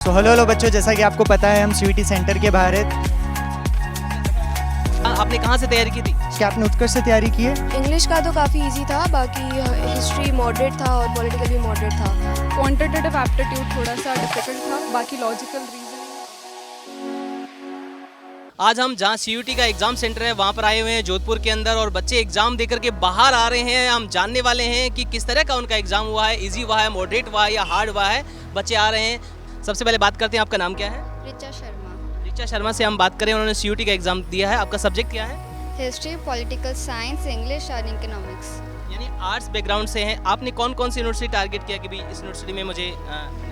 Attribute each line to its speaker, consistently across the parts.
Speaker 1: तो हेलो बच्चों, जैसा कि आपको पता है हम सीयूईटी सेंटर के बाहर है।
Speaker 2: आपने कहाँ से तैयारी की थी?
Speaker 1: क्या आपने उत्कर्ष से तैयारी की है?
Speaker 3: इंग्लिश का तो काफ़ी इजी था, बाकी हिस्ट्री मॉडरेट था और पॉलिटिकल भी मॉडरेट था।
Speaker 4: क्वांटिटेटिव एप्टीट्यूड थोड़ा सा डिफिकल्ट था, बाकी लॉजिकल रीजनिंग।
Speaker 2: आज हम जहाँ सीयूईटी का एग्जाम सेंटर है वहाँ पर आए हुए हैं जोधपुर के अंदर, और बच्चे एग्जाम देकर के बाहर आ रहे हैं। हम जानने वाले हैं कि किस तरह का उनका एग्जाम हुआ है, इजी हुआ है, मॉडरेट हुआ है या हार्ड हुआ है। बच्चे आ रहे हैं। सबसे पहले बात करते हैं, आपका नाम क्या है?
Speaker 3: रिचा शर्मा।
Speaker 2: रिचा शर्मा से हम बात करें, उन्होंने सीयूईटी का एग्जाम दिया है। आपका सब्जेक्ट क्या है?
Speaker 3: हिस्ट्री, पॉलिटिकल साइंस, इंग्लिश और इकोनॉमिक्स।
Speaker 2: यानी आर्ट्स बैकग्राउंड से हैं। आपने कौन कौन सी यूनिवर्सिटी टारगेट किया कि भाई इस यूनिवर्सिटी में मुझे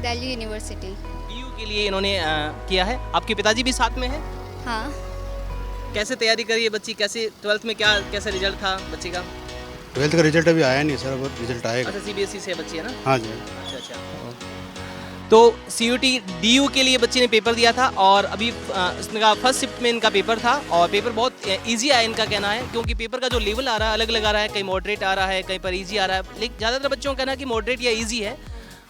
Speaker 3: दिल्ली यूनिवर्सिटी।
Speaker 2: पीयू के लिए इन्होंने किया है। आपके पिताजी भी साथ में हैं?
Speaker 3: हाँ,
Speaker 2: कैसे तैयारी करी है बच्ची? कैसे 12th में कैसा रिजल्ट था बच्ची का?
Speaker 5: 12th का रिजल्ट अभी आया नहीं सर, अब रिजल्ट आएगा।
Speaker 2: अच्छा, सीबीएसई से बच्ची है ना?
Speaker 5: हाँ जी।
Speaker 2: अच्छा। तो सीयूईटी डीयू के लिए बच्चे ने पेपर दिया था, और अभी इसका फर्स्ट शिफ्ट में इनका पेपर था, और पेपर बहुत इजी आया इनका कहना है, क्योंकि पेपर का जो लेवल आ रहा है अलग अलग आ रहा है। कहीं मॉडरेट आ रहा है, कहीं पर इजी आ रहा है, लेकिन ज़्यादातर बच्चों का कहना है कि मॉडरेट या इजी है।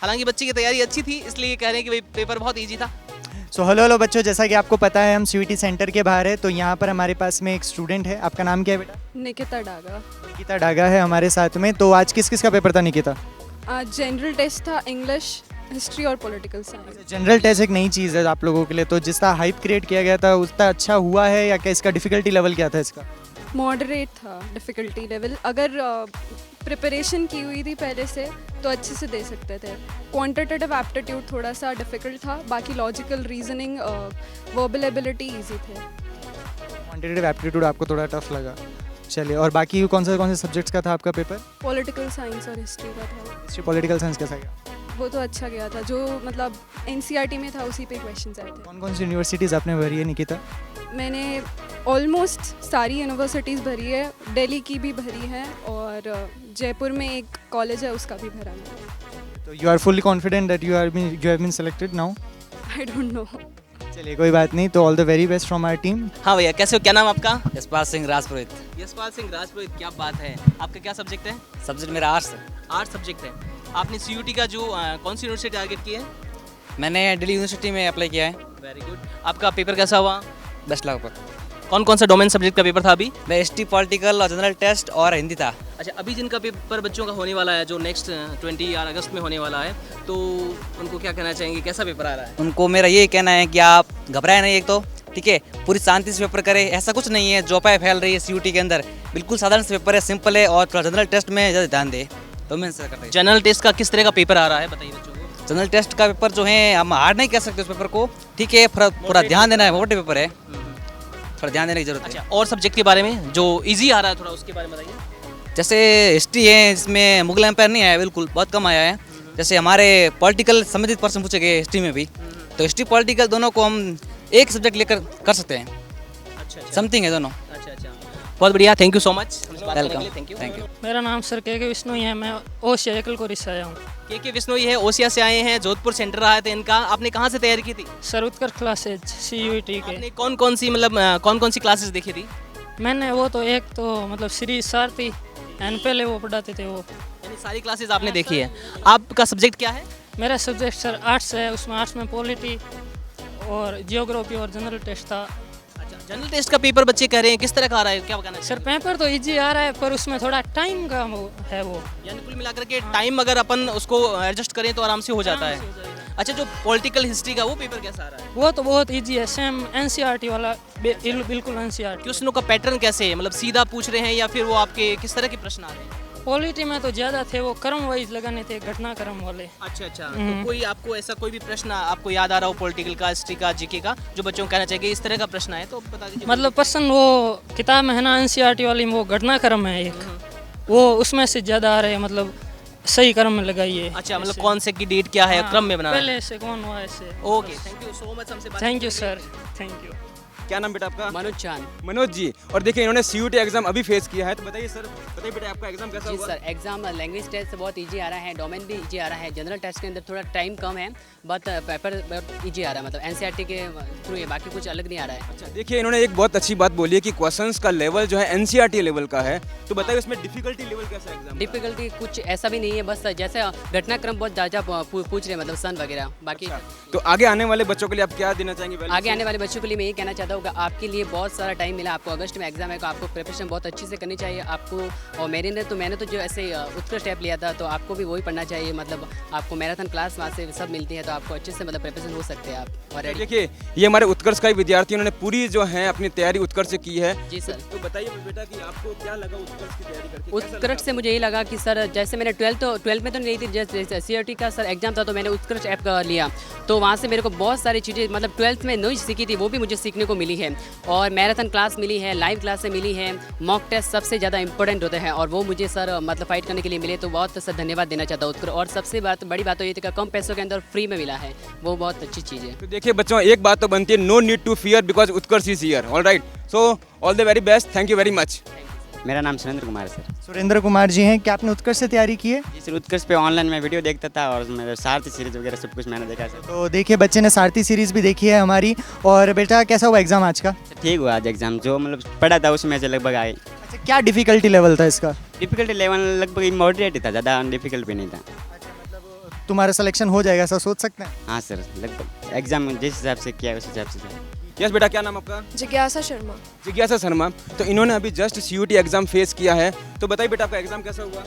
Speaker 2: हालांकि बच्चे की तैयारी अच्छी थी, इसलिए कह रहे हैं कि भाई पेपर बहुत ईजी था।
Speaker 1: सो हेलो बच्चों, जैसा कि आपको पता है हम सीयूईटी सेंटर के बाहर है। तो यहाँ पर हमारे पास में एक स्टूडेंट है। आपका नाम क्या है बेटा?
Speaker 4: निकिता डागा।
Speaker 1: निकिता डागा है हमारे साथ में। तो आज किस किस का पेपर था निकिता?
Speaker 4: आज जनरल टेस्ट था, इंग्लिश, हिस्ट्री और पॉलिटिकल साइंस।
Speaker 1: जनरल टेस्ट एक नई चीज़ है आप लोगों के लिए, तो जितना हाइप क्रिएट किया गया था उतना अच्छा हुआ है, या क्या इसका डिफिकल्टी लेवल क्या था इसका?
Speaker 4: मॉडरेट था डिफ़िकल्टी लेवल। अगर प्रिपरेशन की हुई थी पहले से तो अच्छे से दे सकते थे। क्वांटिटेटिव एप्टीट्यूड थोड़ा सा डिफ़िकल्ट था, बाकी logical reasoning, verbal ability easy थे।
Speaker 1: क्वांटिटेटिव एप्टीट्यूड आपको थोड़ा टफ लगा। चलिए, और बाकी कौन से सब्जेक्ट्स का था आपका पेपर?
Speaker 4: पॉलिटिकल साइंस और हिस्ट्री का था।
Speaker 1: हिस्ट्री पॉलिटिकल साइंस कैसा गया?
Speaker 4: वो तो अच्छा गया था, जो मतलब एनसीईआरटी में था उसी पे क्वेश्चंस आए थे।
Speaker 1: कौन कौन सी यूनिवर्सिटीज़ आपने भरी है निकिता?
Speaker 4: मैंने ऑलमोस्ट सारी यूनिवर्सिटीज़ भरी है, दिल्ली की भी भरी है, और जयपुर में एक कॉलेज है उसका भी भरा है।
Speaker 1: तो you are fully confident that you have been selected now?
Speaker 4: I don't know.
Speaker 1: चलिए, कोई बात नहीं। तो all the very best from our team.
Speaker 2: हाँ भैया, कैसे हो? क्या नाम आपका?
Speaker 6: यशपाल सिंह राजपुरोहित।
Speaker 2: यशपाल सिंह राजपुरोहित। क्या बात है। आपका क्या सब्जेक्ट है?
Speaker 6: सब्जेक्ट मेरा आर्ट्स है।
Speaker 2: आर्ट्स सब्जेक्ट है। आपने सीयूईटी का जो कौन सी यूनिवर्सिटी टारगेट की है?
Speaker 6: मैंने दिल्ली यूनिवर्सिटी में अप्लाई किया है।
Speaker 2: Very good. आपका पेपर कैसा हुआ?
Speaker 6: 10 लाख पर।
Speaker 2: कौन कौन सा डोमेन सब्जेक्ट का पेपर था अभी?
Speaker 6: मैं हिस्ट्री, पॉलिटिकल और जनरल टेस्ट और हिंदी था।
Speaker 2: अच्छा, अभी जिनका पेपर बच्चों का होने वाला है, जो नेक्स्ट 20 अगस्त में होने वाला है, तो उनको क्या कहना चाहेंगे? कैसा पेपर आ रहा है?
Speaker 6: उनको मेरा ये कहना है कि आप घबराए नहीं, एक तो ठीक है, पूरी शांति से पेपर करें। ऐसा कुछ नहीं है जोपाए फैल रही है सीयूईटी के अंदर। बिल्कुल साधारण से पेपर है, सिंपल है, और थोड़ा जनरल टेस्ट में ज़्यादा ध्यान दे तो मैं ऐसा करता हूँ।
Speaker 2: जनरल टेस्ट का किस तरह का पेपर आ रहा है, बताइए बच्चों को।
Speaker 6: जनरल टेस्ट का पेपर जो है हम हार्ड नहीं कह सकते उस पेपर को, ठीक है, पूरा ध्यान देना है। मोटे पेपर है, थोड़ा ध्यान देने की जरूरत है।
Speaker 2: अच्छा, और सब्जेक्ट के बारे में जो इजी आ रहा है थोड़ा उसके बारे में बताइए।
Speaker 6: जैसे हिस्ट्री है, इसमें मुगल एम्पायर नहीं आया, बिल्कुल बहुत कम आया है। जैसे हमारे पॉलिटिकल संबंधित प्रश्न पूछे गए हिस्ट्री में भी, तो हिस्ट्री पॉलिटिकल दोनों को हम एक सब्जेक्ट लेकर कर सकते हैं।
Speaker 2: अच्छा अच्छा
Speaker 6: समथिंग है दोनों।
Speaker 2: अच्छा अच्छा, बहुत बढ़िया। Thank you so much.
Speaker 6: Welcome.
Speaker 2: Thank you.
Speaker 6: Thank you.
Speaker 7: मेरा नाम सर के विष्णु है। मैं ओसिया एकलकोरी से आया हूँ।
Speaker 2: के विष्णु है, ओसिया से आए हैं। जोधपुर सेंटर आए थे इनका। आपने कहाँ से तैयारी की थी?
Speaker 7: सर उत्कर्ष क्लासेज सीयूईटी के।
Speaker 2: आपने कौन कौन सी कौन कौन सी क्लासेस देखी थी?
Speaker 7: मैंने वो तो एक तो मतलब श्री सारथी एंड पहले वो पढ़ाते थे वो।
Speaker 2: यानी सारी क्लासेस आपने देखी है। आपका सब्जेक्ट क्या है?
Speaker 7: मेरा सब्जेक्ट सर आर्ट्स है, उसमें आर्ट्स में पॉलिटी और जियोग्राफी और जनरल टेस्ट था।
Speaker 2: अच्छा, जनरल टेस्ट का पेपर बच्चे कह रहे हैं, किस तरह का आ रहा है, क्या बताना
Speaker 7: सर पेपर तो इजी आ रहा है, पर उसमें थोड़ा टाइम का वो है वो।
Speaker 2: यानी कुल मिलाकर के टाइम अगर अपन उसको एडजस्ट करें तो आराम से हो जाता है। अच्छा, जो पॉलिटिकल हिस्ट्री का वो पेपर कैसा आ रहा है?
Speaker 7: वो तो बहुत इजी है, सेम एनसीईआरटी वाला, बिल्कुल एनसीईआरटी।
Speaker 2: क्वेश्चनों का पैटर्न कैसे है? मतलब सीधा पूछ रहे हैं या फिर वो आपके किस तरह के प्रश्न आ रहे हैं?
Speaker 7: पॉलिटी में तो ज़्यादा थे, वो क्रम वाइज लगाने थे, घटनाक्रम वाले।
Speaker 2: अच्छा अच्छा, तो कोई आपको ऐसा कोई भी प्रश्न आपको याद आ रहा हो पॉलिटिकल का, हिस्ट्री का, जीके का, जो बच्चों को कहना चाहिए इस तरह का प्रश्न है, तो बता दीजिए।
Speaker 7: मतलब प्रश्न वो किताब में है ना एनसीईआरटी वाली, वो घटनाक्रम है एक, वो उसमें से ज़्यादा आ रहे हैं, मतलब सही क्रम में लगाइए।
Speaker 2: अच्छा, मतलब कौन से की डेट क्या है,
Speaker 7: हाँ,
Speaker 2: क्रम में बनाना है।
Speaker 7: पहले से कौन हुआ ऐसे।
Speaker 2: Okay, thank you so much हमसे बात
Speaker 7: थैंक यू
Speaker 2: करने के लिए।
Speaker 7: Sir, thank you.
Speaker 8: क्या नाम बेटा आपका?
Speaker 9: मनोज चांद।
Speaker 8: मनोज जी। और देखिए इन्होंने CUT एग्जाम अभी फेस किया है, तो बताइए सर, बताइए बेटा आपका एग्जाम कैसा
Speaker 9: जी
Speaker 8: हुआ?
Speaker 9: सर, एग्जाम लैंग्वेज टेस्ट बहुत इजी आ रहा है, डोमेन भी इजी आ रहा है, जनरल टेस्ट के अंदर थोड़ा टाइम कम है, बट पेपर बहुत इजी आ रहा है, मतलब NCERT के थ्रू है, बाकी कुछ अलग नहीं आ रहा है।
Speaker 8: अच्छा, देखिए इन्होंने एक बहुत अच्छी बात बोली है कि क्वेश्चंस का लेवल जो है NCERT लेवल का है, तो बताइए उसमें डिफिकल्टी लेवल कैसा है एग्जाम का?
Speaker 9: डिफिकल्टी कुछ ऐसा भी नहीं है, बस जैसे घटनाक्रम बहुत ज़्यादा पूछ रहे हैं, मतलब सन वगैरह। बाकी
Speaker 8: तो आगे आने वाले बच्चों के लिए आप क्या देना चाहेंगे?
Speaker 9: आगे आने वाले बच्चों के लिए मैं ये कहना चाहता हूँ कि आपके लिए बहुत सारा टाइम मिला, आपको अगस्त में एग्जाम है, तो आपको प्रिपरेशन बहुत अच्छी से करनी चाहिए आपको। और मैंने तो जो ऐसे उत्कृष्ट स्टेप लिया था, तो आपको भी वही पढ़ना चाहिए, मतलब आपको मैराथन क्लास वहाँ से सब मिलती है, तो आपको अच्छे से मतलब प्रिपरेशन हो सकते हैं आप। और
Speaker 8: देखिए ये हमारे उत्कर्ष का ही विद्यार्थी, उन्होंने पूरी जो है अपनी तैयारी उत्कर्ष से की है।
Speaker 9: जी सर।
Speaker 8: तो बताइए बेटा कि आपको क्या लगा उत्कर्ष की तैयारी करके?
Speaker 9: उत्कर्ष से मुझे ये लगा कि सर जैसे मैंने 12th में तो नहीं थी, जैसे CUT का सर एग्जाम था, तो मैंने उत्कर्ष ऐप का लिया, तो वहाँ से मेरे को बहुत सारी चीज़ें मतलब 12th में नहीं सीखी थी, वो भी मुझे सीखने को मिली है। और मैराथन क्लास मिली है, लाइव क्लासें मिली है, मॉक टेस्ट सबसे ज़्यादा इंपॉर्टेंट होते हैं, और वो मुझे सर मतलब फाइट करने के लिए मिले, तो बहुत सर धन्यवाद देना चाहता हूँ उत्कर्ष। और सबसे बड़ी बात तो ये थी कि कम पैसों के अंदर फ्री में मिला है, वो बहुत अच्छी चीज़ है।
Speaker 8: तो देखिए बच्चों, एक बात तो बनती है, no need to fear because Utkarsh is here. Alright, so all the very best, thank you very much.
Speaker 10: मेरा नाम सुरेंद्र कुमार है सर।
Speaker 1: सुरेंद्र कुमार जी हैं, क्या आपने उत्कर्ष से तैयारी की है?
Speaker 10: जी सर, उत्कर्ष पे ऑनलाइन में वीडियो देखता था, और मेरे सारथी सीरीज वगैरह सब कुछ मैंने देखा सर।
Speaker 1: तो देखिए बच्चे ने सारथी सीरीज़ भी देखी है हमारी। और बेटा कैसा हुआ एग्ज़ाम आज का?
Speaker 10: ठीक हुआ आज एग्जाम, जो मतलब पढ़ा था उसमें से लगभग आए।
Speaker 1: अच्छा, क्या डिफ़िकल्टी लेवल था इसका?
Speaker 10: डिफिकल्टी लेवल लगभग मॉडरेट ही था, ज़्यादा डिफिकल्ट भी नहीं था।
Speaker 1: तुम्हारा सिलेक्शन हो जाएगा, ऐसा सोच सकते हैं?
Speaker 10: हाँ सर, लगभग एग्जाम जिस हिसाब से किया उस हिसाब से सर।
Speaker 8: यस बेटा, क्या नाम आपका?
Speaker 3: जिज्ञासा शर्मा।
Speaker 8: जिज्ञासा शर्मा। तो इन्होंने अभी जस्ट CUT एग्जाम फेस किया है, तो बताइए बेटा आपका एग्जाम कैसा हुआ?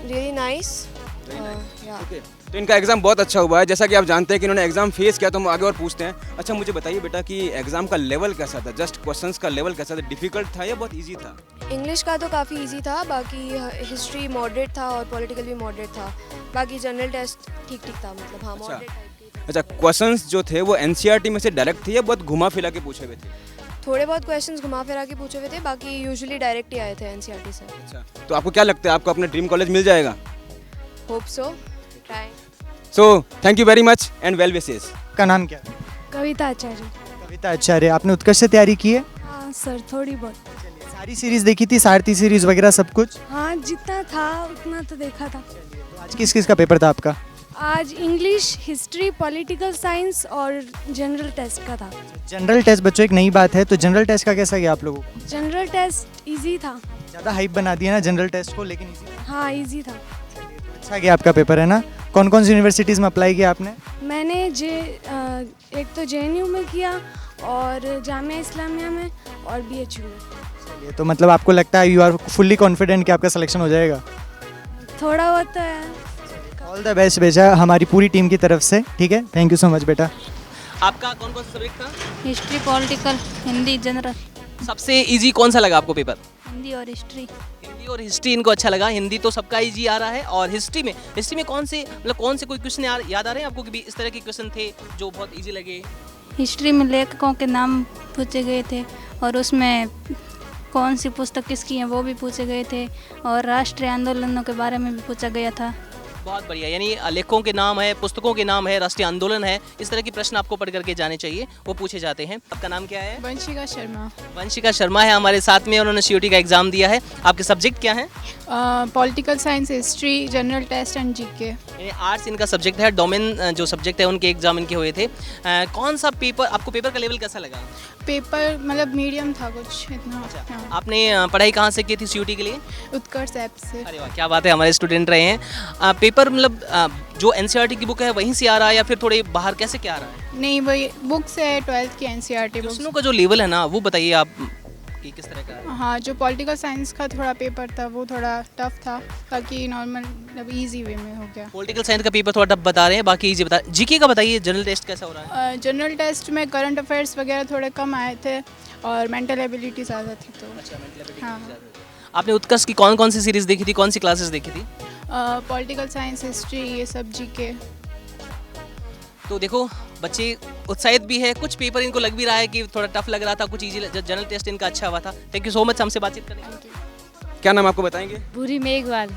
Speaker 3: Really nice.
Speaker 8: ओके, तो इनका एग्जाम बहुत अच्छा हुआ है। जैसा कि आप जानते हैं कि इन्होंने एग्जाम फेस किया, तो हम आगे और पूछते हैं। अच्छा, मुझे बताइए बेटा कि एग्जाम का लेवल कैसा था, जस्ट क्वेश्चंस का लेवल कैसा था, डिफिकल्ट था या बहुत इजी था?
Speaker 3: इंग्लिश का तो काफ़ी इजी था, बाकी हिस्ट्री मॉडरेट था और पॉलिटिकल भी मॉडरेट था, बाकी जनरल टेस्ट ठीक ठीक था, मतलब हाँ मॉडरेट टाइप की था।
Speaker 8: अच्छा, क्वेश्चंस जो थे वो NCERT में से डायरेक्ट थे या बहुत घुमा फिरा के पूछे हुए थे?
Speaker 3: थोड़े बहुत क्वेश्चंस घुमा फिरा के पूछे हुए थे, बाकी यूजुअली डायरेक्ट ही आए थे NCERT से।
Speaker 8: अच्छा, तो आपको क्या लगता है, आपको अपना ड्रीम कॉलेज मिल जाएगा?
Speaker 3: Hope so, try.
Speaker 8: So thank you very much and well wishes.
Speaker 1: का नाम क्या है?
Speaker 11: कविता आचार्य।
Speaker 1: कविता आचार्य। आपने उत्कर्ष से तैयारी की है?
Speaker 11: हाँ सर, थोड़ी बहुत।
Speaker 1: सारी सीरीज़ देखी थी, सारथी सीरीज़ वगैरह सब कुछ?
Speaker 11: हाँ, जितना था उतना तो देखा था।
Speaker 1: तो आज किस किस का पेपर था आपका?
Speaker 11: आज इंग्लिश, हिस्ट्री, पॉलिटिकल साइंस और जनरल टेस्ट का था।
Speaker 1: जनरल टेस्ट बच्चों एक नई बात है, तो जनरल टेस्ट का कैसा गया आप लोगों को?
Speaker 11: जनरल टेस्ट इजी था।
Speaker 1: ज़्यादा हाइप बना दिया ना जनरल टेस्ट को, लेकिन इजी
Speaker 11: हाँ, इजी था।
Speaker 1: अच्छा गया आपका पेपर, है ना? कौन कौन सी यूनिवर्सिटीज़ में अप्लाई किया आपने?
Speaker 11: मैंने एक तो JNU में किया, और जामिया इस्लामिया में, और BHU में।
Speaker 1: चलिए, तो मतलब आपको लगता है यू आर फुल्ली कॉन्फिडेंट कि आपका सिलेक्शन हो जाएगा?
Speaker 11: थोड़ा बहुत तो है।
Speaker 1: ऑल द बेस्ट बेटा हमारी पूरी टीम की तरफ से, ठीक है? थैंक यू सो मच बेटा।
Speaker 2: आपका कौन कौन सा सब्जेक्ट था?
Speaker 12: History, political, Hindi, general.
Speaker 2: सबसे इजी कौन सा लगा आपको पेपर?
Speaker 12: हिंदी और हिस्ट्री।
Speaker 2: हिंदी और हिस्ट्री इनको अच्छा लगा। हिंदी तो सबका इजी आ रहा है, और हिस्ट्री में कौन से कोई क्वेश्चन याद आ रहे हैं आपको कि भी इस तरह के क्वेश्चन थे जो बहुत इजी लगे?
Speaker 12: हिस्ट्री में लेखकों के नाम पूछे गए थे, और उसमें कौन सी पुस्तक किसकी है वो भी पूछे गए थे, और राष्ट्रीय आंदोलनों के बारे में भी पूछा गया था।
Speaker 2: बहुत बढ़िया, यानी लेखकों के नाम है, पुस्तकों के नाम है, राष्ट्रीय आंदोलन है, इस तरह के प्रश्न आपको पढ़ करके जाने चाहिए, वो पूछे जाते हैं। आपका नाम क्या है?
Speaker 4: वंशिका शर्मा।
Speaker 2: वंशिका शर्मा है हमारे साथ में, उन्होंने CUT का एग्जाम दिया है। आपके सब्जेक्ट क्या हैं?
Speaker 4: Political science, history, general test and GK।
Speaker 2: Arts इनका सब्जेक्ट है। डोमेन जो सब्जेक्ट है उनके एग्जाम इनके हुए थे। कौन सा पेपर आपको, पेपर का लेवल कैसा लगा?
Speaker 4: पेपर मतलब मीडियम था, कुछ इतना। हाँ।
Speaker 2: आपने पढ़ाई कहाँ से की थी CUT के लिए?
Speaker 4: उत्कर्ष ऐप से।
Speaker 2: अरे वाह, क्या बात है, हमारे स्टूडेंट रहे हैं। पेपर मतलब जो NCERT की बुक है वहीं से आ रहा है या फिर थोड़े बाहर, कैसे क्या आ रहा है?
Speaker 4: नहीं, वही बुक से है, 12th की NCERT बुक।
Speaker 2: क्वेश्चनों का जो लेवल है ना, वो बताइए आप कि किस तरह का है?
Speaker 4: हाँ, जो पॉलिटिकल साइंस का थोड़ा पेपर था वो थोड़ा टफ था, बाकी नॉर्मल मतलब इजी वे में हो गया।
Speaker 2: पॉलिटिकल साइंस का पेपर थोड़ा टफ बता रहे हैं, बाकी इजी बता। GK का बताइए, जनरल टेस्ट कैसा हो रहा है?
Speaker 4: जनरल टेस्ट में करंट अफेयर्स वगैरह थोड़े कम आए थे, और मेंटल एबिलिटी ज़्यादा थी, तो
Speaker 2: अच्छा, मेंटल एबिलिटी
Speaker 4: हाँ।
Speaker 2: आपने उत्कर्ष की कौन कौन सी सीरीज देखी थी, कौन सी क्लासेस देखी थी?
Speaker 4: पॉलिटिकल साइंस, हिस्ट्री, ये सब GK।
Speaker 2: तो देखो बच्चे उत्साहित भी है, कुछ पेपर इनको लग भी रहा है कि थोड़ा टफ लग रहा था, कुछ इजी, जनरल टेस्ट इनका अच्छा हुआ था। थैंक यू सो मच हमसे बातचीत करने के लिए।
Speaker 8: क्या नाम आपको बताएंगे?
Speaker 12: पूरी मेघवाल।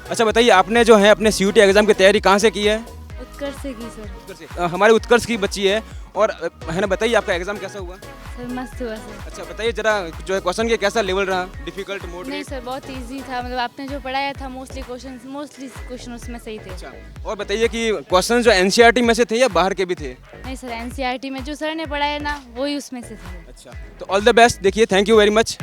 Speaker 8: अच्छा बताइए, आपने जो है अपने CUT एग्जाम की तैयारी कहाँ से की है?
Speaker 12: उत्कर्ष से की सर।
Speaker 8: हमारे उत्कर्ष की बच्ची है, और है ना, बताइए आपका एग्जाम कैसा हुआ?
Speaker 13: सर मस्त हुआ सर।
Speaker 8: अच्छा बताइए जरा जो है क्वेश्चन के कैसा लेवल रहा, डिफिकल्ट
Speaker 13: नहीं
Speaker 8: मॉडरेट?
Speaker 13: सर बहुत इजी था, मतलब आपने जो पढ़ाया था मोस्टली क्वेश्चन उसमें सही थे।
Speaker 8: अच्छा और बताइए कि क्वेश्चन जो एनसीईआरटी में से थे या बाहर के भी थे?
Speaker 13: नहीं सर एनसीईआरटी में जो सर ने पढ़ाया ना वही उसमें से थे।
Speaker 8: अच्छा तो ऑल द बेस्ट, देखिए थैंक यू वेरी मच।